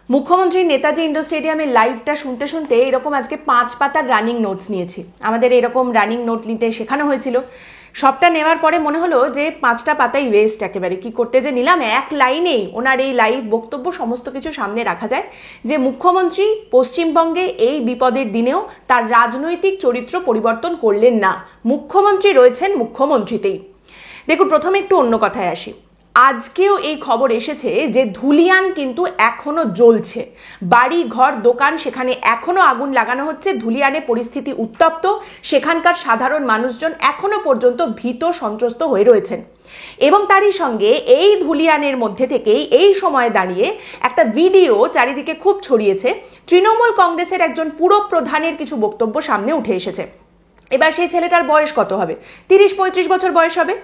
মুখ্যমন্ত্রী নেতাজি ইন্ডোর স্টেডিয়ামের লাইভটা শুনতে শুনতে এরকম আজকে 5 পাতার রানিং নোটস নিয়েছি। আমাদের এরকম রানিং নোট নিতে শেখানো হয়েছিল। সবটা নেওয়ার পরে মনে হলো যে 5টা পাতাই ওয়েস্ট, একেবারে কি করতে যে নিলাম। এক লাইনেই ওনার এই লাইভ বক্তব্য সমস্ত কিছু সামনে রাখা যায় যে মুখ্যমন্ত্রী পশ্চিমবঙ্গে এই বিপদের দিনেও তার রাজনৈতিক চরিত্র পরিবর্তন করলেন না। মুখ্যমন্ত্রী রয়েছেন মুখ্যমন্ত্রীতেই। দেখুন, প্রথমে একটু অন্য কথায় আসি। আজকেও এই খবর এসেছে যে ধুলিয়ান কিন্তু এখনো জ্বলছে, বাড়ি ঘর দোকান সেখানে এখনো আগুন লাগানো হচ্ছে। ধুলিয়ানে পরিস্থিতি উত্তপ্ত, সেখানকার সাধারণ মানুষজন এখনো পর্যন্ত ভীত সন্ত্রস্ত হয়ে রয়েছেন। এবং তারই সঙ্গে এই ধুলিয়ানের মধ্যে থেকেই এই সময় দাঁড়িয়ে একটা ভিডিও চারিদিকে খুব ছড়িয়েছে। তৃণমূল কংগ্রেসের একজন পুরপ্রধানের কিছু বক্তব্য সামনে উঠে এসেছে। এবার সেই ছেলেটার বয়স কত হবে? 30-35 বছর বয়স হবে।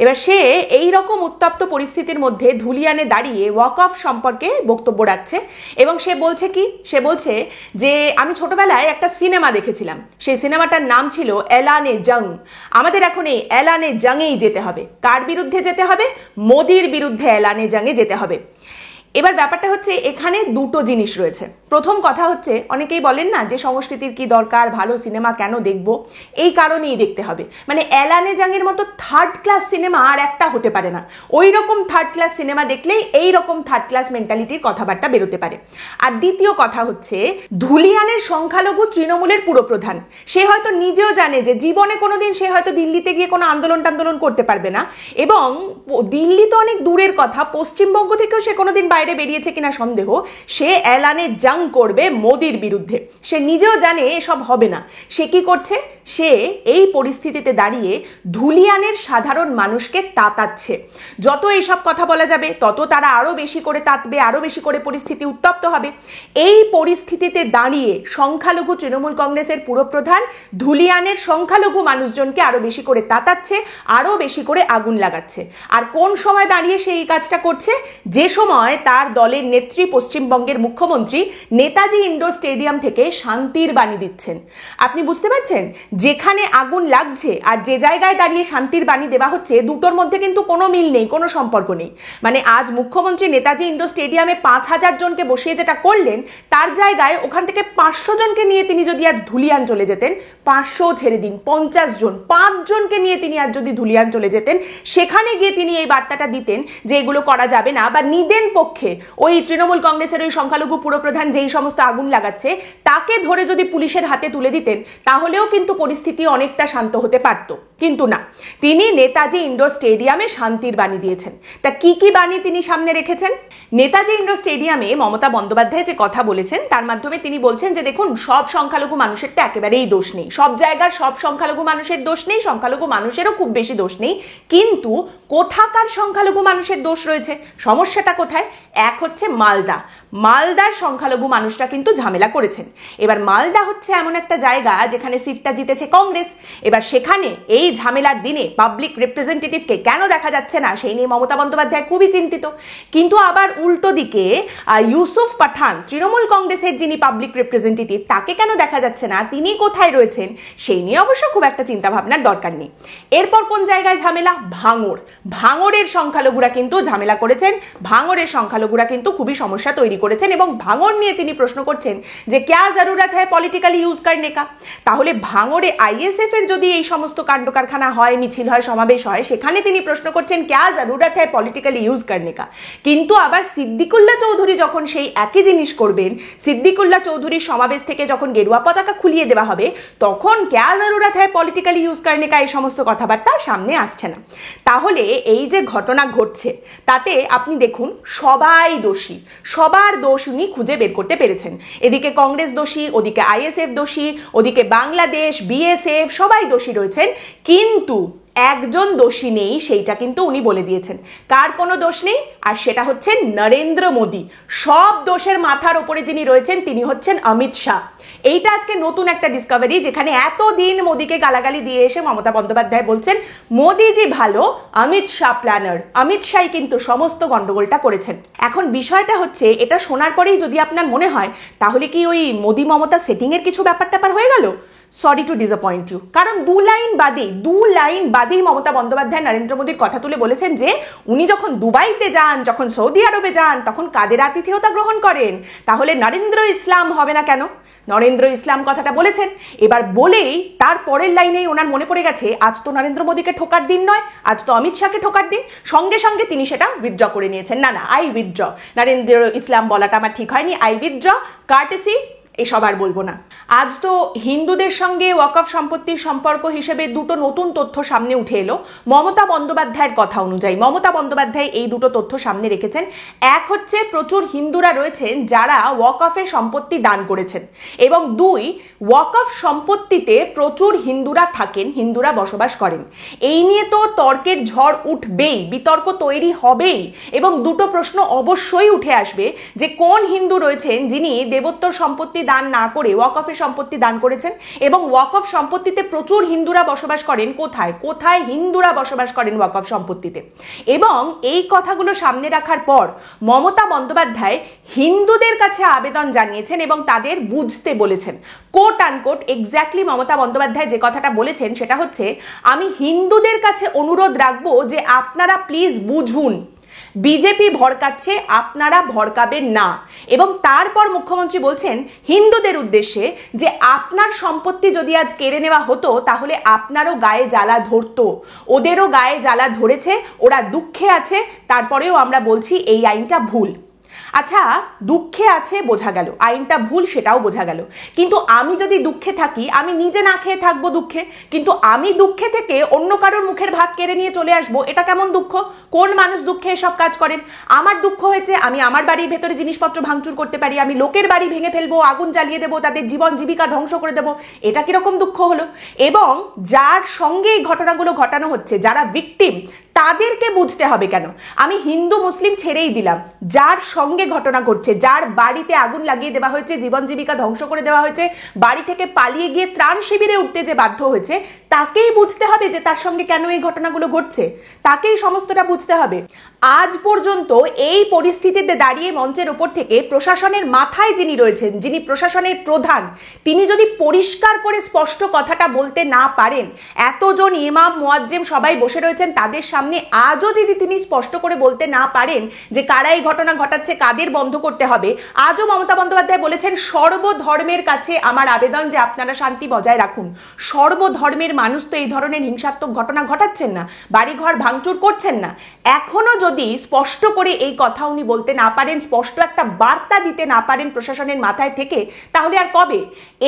এবার সে এই রকম উত্তপ্ত পরিস্থিতির মধ্যে ধুলিয়ানে দাঁড়িয়ে ওয়াক অফ সম্পর্কে বক্তব্য রাখছে এবং সে বলছে কি? সে বলছে যে আমি ছোটবেলায় একটা সিনেমা দেখেছিলাম, সেই সিনেমাটার নাম ছিল এলানে জং। আমাদের এখন এই এলানে জংয়েই যেতে হবে। কার বিরুদ্ধে যেতে হবে? মোদির বিরুদ্ধে এলানে জংয়ে যেতে হবে। এবার ব্যাপারটা হচ্ছে এখানে দুটো জিনিস রয়েছে। প্রথম কথা হচ্ছে, অনেকেই বলেন না যে সংস্কৃতির কি দরকার, ভালো সিনেমা কেন দেখব? এই কারণেই দেখতে হবে। মানে এলানে জাংয়ের মতো থার্ড ক্লাস সিনেমা আর একটা হতে পারে না। ওই রকম থার্ড ক্লাস সিনেমা দেখলেই এই রকম থার্ড ক্লাস মেন্টালিটির কথাবার্তা বেরোতে পারে। আর দ্বিতীয় কথা হচ্ছে, ধুলিয়ানের সংখ্যালঘু তৃণমূলের পুরপ্রধান, সে হয়তো নিজেও জানে যে জীবনে কোনোদিন সে হয়তো দিল্লিতে গিয়ে কোনো আন্দোলন করতে পারবে না। এবং দিল্লি তো অনেক দূরের কথা, পশ্চিমবঙ্গ থেকেও সে কোনোদিন বাইরে বেরিয়েছে কিনা সন্দেহ। সে এলানে জাং করবে মোদির বিরুদ্ধে। সে নিজেও জানে এসব হবে না। সে কি করছে? সে এই পরিস্থিতিতে দাঁড়িয়ে ধুলিয়ানের সাধারণ মানুষকে তাতাচ্ছে। যত এইসব কথা বলা যাবে তত তারা আরো বেশি করে তাতবে, আরো বেশি করে পরিস্থিতি উত্তপ্ত হবে। এই পরিস্থিতিতে দাঁড়িয়ে সংখ্যালঘু তৃণমূল কংগ্রেসের পুরপ্রধান ধুলিয়ানের সংখ্যালঘু মানুষজনকে আরো বেশি করে তাতাচ্ছে, আরো বেশি করে আগুন লাগাচ্ছে। আর কোন সময় দাঁড়িয়ে সে এই কাজটা করছে? যে সময় তার দলের নেত্রী পশ্চিমবঙ্গের মুখ্যমন্ত্রী নেতাজি ইন্ডোর স্টেডিয়াম থেকে শান্তির বাণী দিচ্ছেন। আপনি বুঝতে পারছেন, যেখানে আগুন লাগছে আর যে জায়গায় দাঁড়িয়ে শান্তির বাণী দেওয়া হচ্ছে, দুটোর মধ্যে কিন্তু কোনো মিল নেই, কোনো সম্পর্ক নেই। মানে আজ মুখ্যমন্ত্রী নেতাজি ইন্ডোর স্টেডিয়ামে 5000 জনকে বসিয়ে যেটা করলেন, তার জায়গায় ওখান থেকে 500 জনকে নিয়ে তিনি যদি আজ ধুলিয়ান চলে যেতেন, 500 ছেড়ে দিন, 50 জন, 5 জনকে নিয়ে তিনি আজ যদি ধুলিয়ান চলে যেতেন, সেখানে গিয়ে তিনি এই বার্তাটা দিতেন যে এগুলো করা যাবে না, বা নিদেন পক্ষে ওই তৃণমূল কংগ্রেসের ওই সংখ্যালঘু পুরপ্রধান যেই সমস্ত আগুন লাগাচ্ছে তাকে ধরে যদি পুলিশের হাতে তুলে দিতেন, তাহলেও কিন্তু পরিস্থিতি অনেকটা শান্ত হতে পারত। কিন্তু না, তিনি নেতাজি ইন্ডোর স্টেডিয়ামে শান্তির বাণী দিয়েছেন। তা কি কি বাণী তিনি সামনে রেখেছেন? নেতাজি ইন্ডোর স্টেডিয়ামে মমতা বন্দ্যোপাধ্যায় যে কথা বলেছেন তার মাধ্যমে তিনি বলছেন যে দেখুন, সব সংখ্যালঘু মানুষের তো একেবারেই দোষ নেই, সব জায়গার সব সংখ্যালঘু মানুষের দোষ নেই, সংখ্যালঘু মানুষেরও খুব বেশি দোষ নেই, কিন্তু কোথাকার সংখ্যালঘু মানুষের দোষ রয়েছে। সমস্যাটা কোথায়? এক হচ্ছে মালদা। মালদার সংখ্যালঘু মানুষরা কিন্তু ঝামেলা করেছেন। এবার মালদা হচ্ছে এমন একটা জায়গা যেখানে সিটটা জিতেছে কংগ্রেস। এবার সেখানে এই ঝামেলার দিনে পাবলিক রিপ্রেজেন্টেটিভকে কেন দেখা যাচ্ছে না, সেই নিয়ে মমতা বন্দ্যোপাধ্যায় খুবই চিন্তিত। কিন্তু আবার উল্টো দিকে ইউসুফ পাঠান, তৃণমূল কংগ্রেসের যিনি পাবলিক রিপ্রেজেন্টেটিভ, তাকে কেন দেখা যাচ্ছে না, তিনি কোথায় রয়েছেন, সেই নিয়ে অবশ্য খুব একটা চিন্তা ভাবনার দরকার নেই। এরপর কোন জায়গায় ঝামেলা? ভাঙড়। ভাঙড়ের সংখ্যালঘুরা কিন্তু ঝামেলা করেছেন, ভাঙড়ের সংখ্যালঘুরা কিন্তু খুবই সমস্যা তৈরি করেছেন এবং ভাঙড় নিয়ে তিনি প্রশ্ন করছেন যে ক্যা জরুরত হ্যায় পলিটিক্যালি ইউজ করনে কা। তাহলে ভাঙড়ে আইএসএফ এর যদি এই সমস্ত কাণ্ড কারখানা হয়, মিছিল হয়, সমাবেশ হয়, সেখানে তিনি প্রশ্ন করছেন ক্যা জরুরত হ্যায় পলিটিক্যালি ইউজ করনে কা। কিন্তু আবার সিদ্দিকুল্লাহ চৌধুরী যখন সেই একই জিনিস করবেন, সিদ্দিকুল্লাহ চৌধুরীর সমাবেশ থেকে যখন গেরুয়া পতাকা খুলিয়ে দেওয়া হবে, তখন ক্যা জরুরত হ্যায় পলিটিক্যালি ইউজ করনে কা এই সমস্ত কথাবার্তা সামনে আসছে না। তাহলে এই যে ঘটনা ঘটছে তাতে আপনি দেখুন সবাই দোষী, সবার দোষ উনি খুঁজে বের করতে পেরেছেন। এদিকে কংগ্রেস দোষী, ওদিকে আইএসএফ দোষী, ওদিকে বাংলাদেশ, বিএসএফ, সবাই দোষী রয়েছেন। কিন্তু একজন দোষী নেই, সেইটা কিন্তু উনি বলে দিয়েছেন। কার কোনো দোষ নেই? আর সেটা হচ্ছে নরেন্দ্র মোদী। সব দোষের মাথার ওপরে যিনি রয়েছেন তিনি হচ্ছেন অমিত শাহ। এইটা আজকে নতুন একটা ডিসকভারি, যেখানে এতদিন মোদীকে গালাগালি দিয়ে এসে মমতা বন্দ্যোপাধ্যায় বলছেন মোদীজি ভালো, অমিত শাহ প্ল্যানার, অমিত শাহ কিন্তু সমস্ত গন্ডগোলটা করেছেন। এখন বিষয়টা হচ্ছে, এটা শোনার পরেই যদি আপনার মনে হয় তাহলে কি ওই মোদী মমতা সেটিং এর কিছু ব্যাপার ট্যাপার হয়ে গেল, সরি টু ডিসঅ্যাপয়েন্ট ইউ। কারণ দু লাইন বাদেই মমতা বন্দ্যোপাধ্যায় নরেন্দ্র মোদীর কথা তুলে বলেছেন যে উনি যখন দুবাইতে যান, যখন সৌদি আরবে যান, তখন কাদের আতিথেয়তা গ্রহণ করেন, তাহলে নরেন্দ্র ইসলাম হবে না কেন? নরেন্দ্র ইসলাম কথাটা বলেছেন। এবার বলেই তার পরের লাইনেই ওনার মনে পড়ে গেছে আজ তো নরেন্দ্র মোদীকে ঠোকার দিন নয়, আজ তো অমিত শাহকে ঠোকার দিন। সঙ্গে সঙ্গে তিনি সেটা উইথড্র করে নিয়েছেন। না, আই উইথড্র, নরেন্দ্র ইসলাম বলাটা আমার ঠিক হয়নি, আই উইথড্র, কার্টেসি এসব আর বলবো না। আজ তো হিন্দুদের সঙ্গে ওয়াকফ সম্পত্তির সম্পর্ক হিসেবে দুটো নতুন তথ্য সামনে উঠে এলো মমতা বন্দ্যোপাধ্যায়ের কথা অনুযায়ী। মমতা বন্দ্যোপাধ্যায় এই দুটো তথ্য সামনে রেখেছেন। এক হচ্ছে প্রচুর হিন্দুরা রয়েছেন যারা ওয়াকফে সম্পত্তি দান করেছেন, এবং দুই, ওয়াকফ সম্পত্তিতে প্রচুর হিন্দুরা থাকেন, হিন্দুরা বসবাস করেন। এই নিয়ে তো তর্কের ঝড় উঠবেই, বিতর্ক তৈরি হবেই, এবং দুটো প্রশ্ন অবশ্যই উঠে আসবে যে কোন হিন্দু রয়েছেন যিনি দেবোত্তর সম্পত্তি দান না করে ওয়াকফের সম্পত্তি দান করেছেন, এবং ওয়াকফ সম্পত্তিতে প্রচুর হিন্দুরা বসবাস করেন কোথায় কোথায় হিন্দুরা বসবাস করেন ওয়াকফ সম্পত্তিতে। এবং এই কথাগুলো সামনে রাখার পর মমতা বন্দ্যোপাধ্যায় হিন্দুদের কাছে আবেদন জানিয়েছেন এবং তাদের বুঝতে বলেছেন। Coat unquote exactly Mamata Bandyopadhyay যে কথাটা বলেছেন সেটা হচ্ছে, আমি হিন্দুদের কাছে অনুরোধ রাখবো যে আপনারা প্লিজ বুঝুন, বিজেপি ভড়কাচ্ছে, আপনারা ভড়কাবেন না। এবং তারপর মুখ্যমন্ত্রী বলছেন হিন্দুদের উদ্দেশ্যে যে আপনার সম্পত্তি যদি আজ কেড়ে নেওয়া হতো তাহলে আপনারও গায়ে জ্বালা ধরতো, ওদেরও গায়ে জ্বালা ধরেছে, ওরা দুঃখে আছে, তারপরেও আমরা বলছি এই আইনটা ভুল। আচ্ছা, দুঃখে আছে বোঝা গেল, আইনটা ভুল সেটাও বোঝা গেল, কিন্তু আমি যদি দুঃখে থাকি আমি নিজে না খেয়ে থাকবো দুঃখে, কিন্তু আমি দুঃখে থেকে অন্য কারোর মুখের ভাত কেড়ে নিয়ে চলে আসবো, এটা কেমন দুঃখ? কোন মানুষ দুঃখে এসব কাজ করেন? আমার দুঃখ হয়েছে, আমি আমার বাড়ির ভেতরে জিনিসপত্র ভাঙচুর করতে পারি, আমি লোকের বাড়ি ভেঙে ফেলবো, আগুন জ্বালিয়ে দেবো, তাদের জীবন জীবিকা ধ্বংস করে দেবো, এটা কিরকম দুঃখ হলো? এবং যার সঙ্গে এই ঘটনাগুলো ঘটানো হচ্ছে, যারা ভিকটিম, তাদেরকে বুঝতে হবে কেন? আমি হিন্দু মুসলিম ছেড়েই দিলাম, যার সঙ্গে ঘটনা ঘটছে, যার বাড়িতে আগুন লাগিয়ে দেওয়া হয়েছে, জীবন জীবিকা ধ্বংস করে দেওয়া হয়েছে, বাড়ি থেকে পালিয়ে গিয়ে ত্রাণ শিবিরে উঠতে যে বাধ্য হয়েছে, তাকেই বুঝতে হবে যে তার সঙ্গে কেন এই ঘটনাগুলো ঘটছে, তাকেই সমস্তটা বুঝতে হবে। আজ পর্যন্ত এই পরিস্থিতিতে দাঁড়িয়ে মঞ্চের ওপর থেকে প্রশাসনের মাথায় যিনি রয়েছেন, যিনি প্রশাসনের প্রধান, তিনি যদি পরিষ্কার করে স্পষ্ট কথাটা বলতে না পারেন, এতজন ইমাম মুয়াজ্জিম সবাই বসে রয়েছেন, তাদের সামনে আজও যদি তিনি স্পষ্ট করে বলতে না পারেন যে কারা এই ঘটনা ঘটাচ্ছে, কাদের বন্ধ করতে হবে, আজও মমতা বন্দ্যোপাধ্যায় বলেছেন সর্বধর্মের কাছে আমার আবেদন যে আপনারা শান্তি বজায় রাখুন। সর্বধর্মের মানুষ তো এই ধরনের হিংসাত্মক ঘটনা ঘটাচ্ছেন না, বাড়িঘর ভাঙচুর করছেন না। এখনো যদি স্পষ্ট করে এই কথা উনি বলতে না পারেন, স্পষ্ট একটা বার্তা দিতে না পারেন প্রশাসনের মাথায় থেকে, তাহলে আর কবে?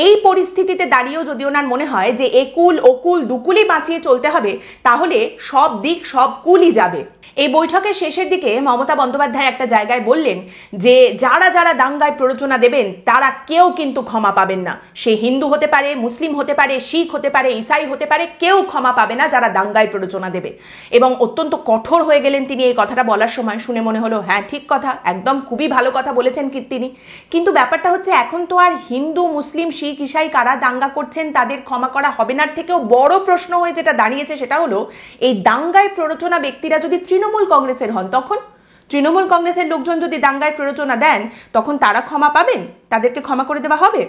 এই পরিস্থিতিতে দাঁড়িয়েও যদি ওনার মনে হয় যে একুল ওকুল দুকুলই বাঁচিয়ে চলতে হবে, তাহলে সব দিক সব কুলই যাবে। এই বৈঠকের শেষের দিকে মমতা বন্দ্যোপাধ্যায় একটা জায়গায় বললেন যে যারা যারা দাঙ্গায় প্ররোচনা দেবেন তারা কেউ কিন্তু ক্ষমা পাবেন না। সে হিন্দু হতে পারে, মুসলিম হতে পারে, শিখ হতে পারে, ইসাই হতে পারে, কেউ ক্ষমা পাবে না যারা দাঙ্গায় প্ররোচনা দেবে। এবং অত্যন্ত কঠোর হয়ে গেলেন তিনি এই কথাটা বলার সময়। শুনে মনে হলো হ্যাঁ ঠিক কথা, একদম খুবই ভালো কথা বলেছেন তিনি। কিন্তু ব্যাপারটা হচ্ছে এখন তো আর হিন্দু মুসলিম শিখ ইসাই কারা দাঙ্গা করছেন তাদের ক্ষমা করা হবে না, থেকেও বড় প্রশ্ন হয়ে যেটা দাঁড়িয়েছে সেটা হলো এই দাঙ্গায় প্ররোচনা ব্যক্তিরা যদি তৃণমূল কংগ্রেসের হন, তখন তৃণমূল কংগ্রেসের লোকজন যদি দাঙ্গায় প্ররোচনা দেন তখন তারা ক্ষমা পাবেন, তাদেরকে ক্ষমা করে দেওয়া হবে।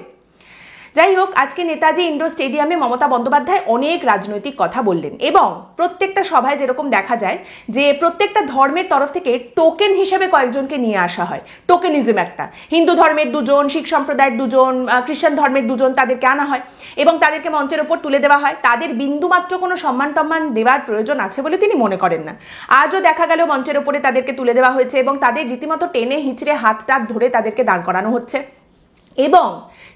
যাই হোক, আজকে নেতাজি ইন্ডোর স্টেডিয়ামে মমতা বন্দ্যোপাধ্যায় অনেক রাজনৈতিক কথা বললেন এবং প্রত্যেকটা সভায় যেরকম দেখা যায় যে প্রত্যেকটা ধর্মের তরফ থেকে টোকেন হিসেবে কয়েকজনকে নিয়ে আসা হয়। টোকেনিজম একটা, হিন্দু ধর্মের দুজন, শিখ সম্প্রদায়ের দুজন, খ্রিস্টান ধর্মের দুজন, তাদেরকে আনা হয় এবং তাদেরকে মঞ্চের ওপর তুলে দেওয়া হয়। তাদের বিন্দুমাত্র কোনো সম্মান টম্মান দেওয়ার প্রয়োজন আছে বলে তিনি মনে করেন না। আজও দেখা গেল মঞ্চের ওপরে তাদেরকে তুলে দেওয়া হয়েছে এবং তাদের রীতিমতো টেনে হিঁচড়ে হাত টাত ধরে তাদেরকে দাঁড় করানো হচ্ছে। এবং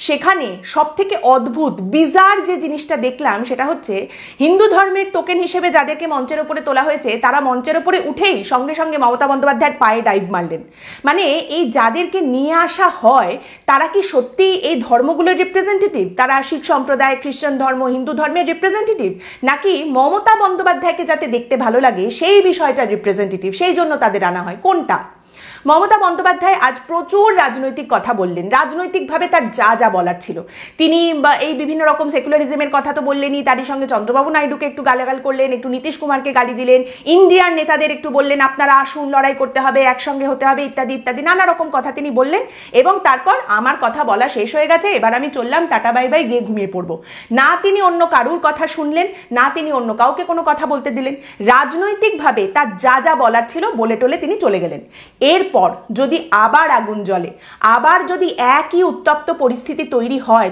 সেখানে সব থেকে অদ্ভুত বিজার যে জিনিসটা দেখলাম সেটা হচ্ছে হিন্দু ধর্মের টোকেন হিসেবে যাদেরকে মঞ্চের ওপরে তোলা হয়েছে তারা মঞ্চের ওপরে উঠেই সঙ্গে সঙ্গে মমতা বন্দ্যোপাধ্যায়ের পায়ে ডাইভ মারলেন। মানে এই যাদেরকে নিয়ে আসা হয় তারা কি সত্যি এই ধর্মগুলোর রিপ্রেজেন্টেটিভ? তারা শিখ সম্প্রদায়, খ্রিস্টান ধর্ম, হিন্দু ধর্মের রিপ্রেজেন্টেটিভ, নাকি মমতা বন্দ্যোপাধ্যায়কে যাতে দেখতে ভালো লাগে সেই বিষয়টার রিপ্রেজেন্টেটিভ, সেই জন্য তাদের আনা হয়? কোনটা? মমতা বন্দ্যোপাধ্যায় আজ প্রচুর রাজনৈতিক কথা বললেন, রাজনৈতিকভাবে তার যা যা বলার ছিল। তিনি এই বিভিন্ন রকম সেকুলারিজমের কথা তো বললেনই, তারই সঙ্গে চন্দ্রবাবু নাইডুকে একটু গালাগাল করলেন, একটু নীতিশ কুমারকে গালি দিলেন, ইন্ডিয়ার নেতাদের একটু বললেন আপনারা আসুন, লড়াই করতে হবে, একসঙ্গে হতে হবে, ইত্যাদি ইত্যাদি নানা রকম কথা তিনি বললেন। এবং তারপর আমার কথা বলা শেষ হয়ে গেছে, এবার আমি চললাম, টাটা বাই বাই, গিয়ে ঘুমিয়ে পড়বো। না তিনি অন্য কারুর কথা শুনলেন, না তিনি অন্য কাউকে কোনো কথা বলতে দিলেন। রাজনৈতিকভাবে তার যা যা বলার ছিল বলে টলে তিনি চলে গেলেন। এরপর যদি আবার আগুন জ্বলে, আবার যদি একই উত্তপ্ত পরিস্থিতি তৈরি হয়,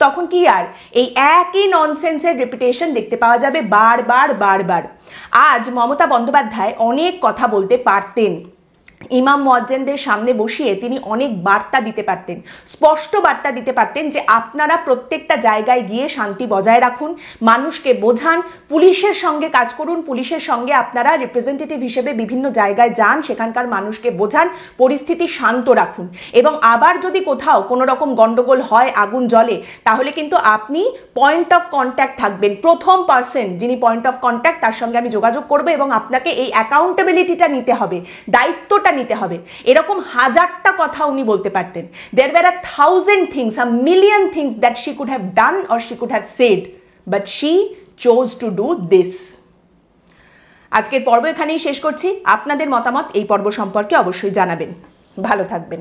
তখন কি আর এই একই ননসেন্সের রেপুটেশন দেখতে পাওয়া যাবে বারবার বারবার। আজ মমতা বন্দ্যোপাধ্যায় অনেক কথা বলতে পারতেন, ইমাম মুয়াজ্জিনদের সামনে বসিয়ে তিনি অনেক বার্তা দিতে পারতেন, স্পষ্ট বার্তা দিতে পারতেন যে আপনারা প্রত্যেকটা জায়গায় গিয়ে শান্তি বজায় রাখুন, মানুষকে বোঝান, পুলিশের সঙ্গে কাজ করুন, পুলিশের সঙ্গে আপনারা রিপ্রেজেন্টেটিভ হিসেবে বিভিন্ন জায়গায় যান, সেখানকার মানুষকে বোঝান, পরিস্থিতি শান্ত রাখুন। এবং আবার যদি কোথাও কোনো রকম গন্ডগোল হয়, আগুন জ্বলে, তাহলে কিন্তু আপনি পয়েন্ট অফ কন্ট্যাক্ট থাকবেন, প্রথম পার্সন যিনি পয়েন্ট অফ কন্ট্যাক্ট, তার সঙ্গে আমি যোগাযোগ করবো এবং আপনাকে এই অ্যাকাউন্টেবিলিটিটা নিতে হবে, দায়িত্বটা নিতে হবে। এরকম হাজারটা কথা উনি বলতে পারতেন। There were 1,000 things, a million things that she could have done or she could have said, but she chose to do this. আজকের পর্ব এখানেই শেষ করছি। আপনাদের মতামত এই পর্ব সম্পর্কে অবশ্যই জানাবেন। ভালো থাকবেন।